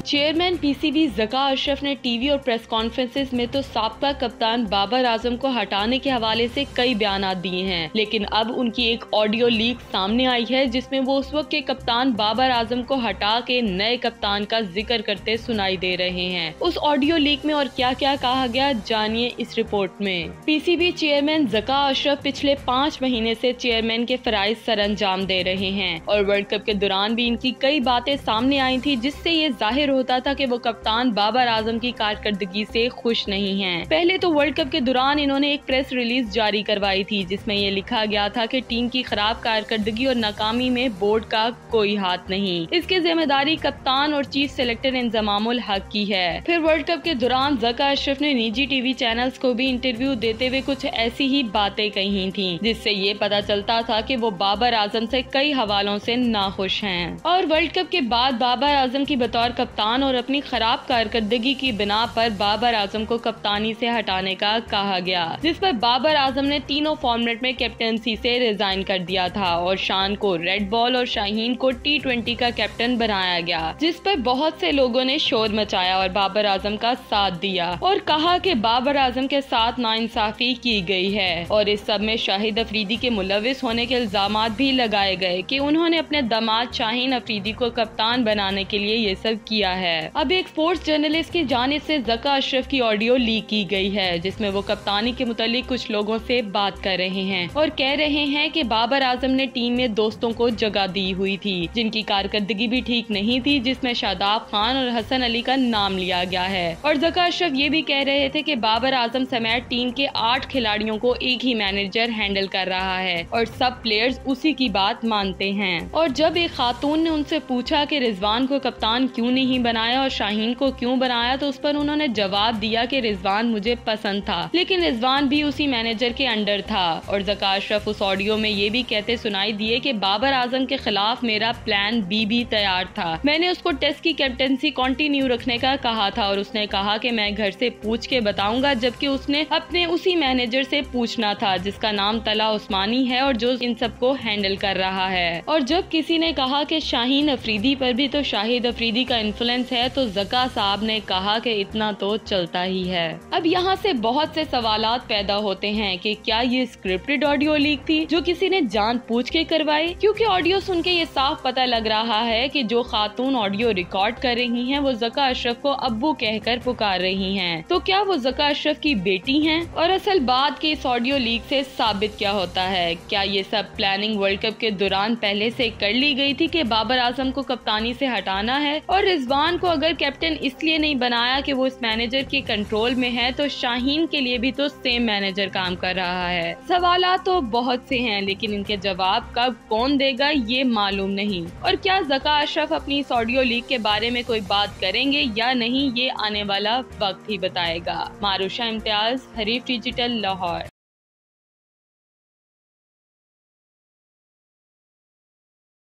Chairman PCB Zaka Ashraf ने TV और press conferences में तो साबका कप्तान बाबर आजम को हटाने के हवाले से कई बयानात दिए हैं, लेकिन अब उनकी एक ऑडियो लीक सामने आई है जिसमें वो उस वक्त के कप्तान बाबर आजम को हटा के नए कप्तान का जिक्र करते सुनाई दे रहे हैं। उस ऑडियो लीक में और क्या क्या कहा गया, जानिए इस रिपोर्ट में। पीसीबी चेयरमैन ज़का अशरफ पिछले 5 महीने से चेयरमैन के फराइज सरअंजाम दे रहे हैं और वर्ल्ड कप के दौरान भी इनकी कई बातें सामने आई थी जिससे ये जाहिर होता था कि वो कप्तान बाबर आजम की कारकर्दगी से खुश नहीं हैं। पहले तो वर्ल्ड कप के दौरान इन्होंने एक प्रेस रिलीज जारी करवाई थी जिसमें ये लिखा गया था कि टीम की खराब कारकर्दगी और नाकामी में बोर्ड का कोई हाथ नहीं, इसकी जिम्मेदारी कप्तान और चीफ सेलेक्टर इंजमामुल हक की है। फिर वर्ल्ड कप के दौरान ज़का अशरफ ने निजी टीवी चैनल्स को भी इंटरव्यू देते हुए कुछ ऐसी ही बातें कही थी जिससे ये पता चलता था कि वो बाबर आजम से कई हवालों से नाखुश हैं। और वर्ल्ड कप के बाद बाबर आजम की बतौर कप्तान और अपनी खराब कारकर्दगी की बिना पर बाबर आजम को कप्तानी से हटाने का कहा गया, जिस पर बाबर आजम ने तीनों फॉर्मेट में कैप्टनसी से रिजाइन कर दिया था और शान को रेड बॉल और शाहीन को T20 का कैप्टन बनाया गया, जिस पर बहुत से लोगों ने शोर मचाया और बाबर आजम का साथ दिया और कहा कि बाबर आजम के साथ नाइंसाफी की गई है। और इस सब में शाहिद अफरीदी के मुलविस होने के इल्जामात भी लगाए गए कि उन्होंने अपने दामाद शाहीन अफरीदी को कप्तान बनाने के लिए ये सब किया है। अब एक स्पोर्ट्स जर्नलिस्ट की जानिब से ज़का अशरफ की ऑडियो लीक की गई है जिसमें वो कप्तानी के मुतालिक कुछ लोगों से बात कर रहे हैं और कह रहे हैं कि बाबर आजम ने टीम में दोस्तों को जगह दी हुई थी जिनकी कारकर्दगी भी ठीक नहीं थी, जिसमें शादाब खान और हसन अली का नाम लिया गया है। और ज़का अशरफ ये भी कह रहे थे कि बाबर आजम समेत टीम के 8 खिलाड़ियों को एक ही मैनेजर हैंडल कर रहा है और सब प्लेयर्स उसी की बात मानते हैं। और जब एक खातून ने उनसे पूछा कि रिजवान को कप्तान क्यों नहीं बनाया और शाहीन को क्यों बनाया, तो उस पर उन्होंने जवाब दिया कि रिजवान मुझे पसंद था, लेकिन रिजवान भी उसी मैनेजर के अंडर था। और ज़का अशरफ उस ऑडियो में ये भी कहते सुनाई दिए कि बाबर आजम के खिलाफ मेरा प्लान बी भी तैयार था, मैंने उसको टेस्ट की कैप्टनसी कंटिन्यू रखने का कहा था और उसने कहा कि मैं घर से पूछ के बताऊंगा, जबकि उसने अपने उसी मैनेजर से पूछना था जिसका नाम तला उस्मानी है और जो इन सबको हैंडल कर रहा है। और जब किसी ने कहा कि शाहीन अफरीदी पर भी तो शाहिद अफरीदी का इन्फ्लुएंस है, तो ज़का साहब ने कहा कि इतना तो चलता ही है। अब यहाँ से बहुत से सवालात पैदा होते हैं कि क्या ये स्क्रिप्टेड ऑडियो लीक थी जो किसी ने जानबूझ के करवाई, क्योंकि ऑडियो सुन के ये साफ पता लग रहा है कि जो खातून ऑडियो रिकॉर्ड कर रही हैं वो ज़का अशरफ को अब्बू कहकर पुकार रही हैं, तो क्या वो ज़का अशरफ की बेटी हैं? और असल बात की इस ऑडियो लीक से साबित क्या होता है? क्या ये सब प्लानिंग वर्ल्ड कप के दौरान पहले से कर ली गई थी कि बाबर आजम को कप्तानी से हटाना है? और रिजवान को अगर कैप्टन इसलिए नहीं बनाया कि वो इस मैनेजर के कंट्रोल में है, तो शाहीन के लिए भी तो सेम मैनेजर काम कर रहा है। सवालात तो बहुत से हैं, लेकिन इनके जवाब कब कौन देगा ये मालूम नहीं। और क्या ज़का अशरफ अपनी इस ऑडियो लीक के बारे में कोई बात करेंगे या नहीं, ये आने वाला वक्त ही बताएगा। मारूशा इम्तियाज, हरीफ डिजिटल, लाहौर।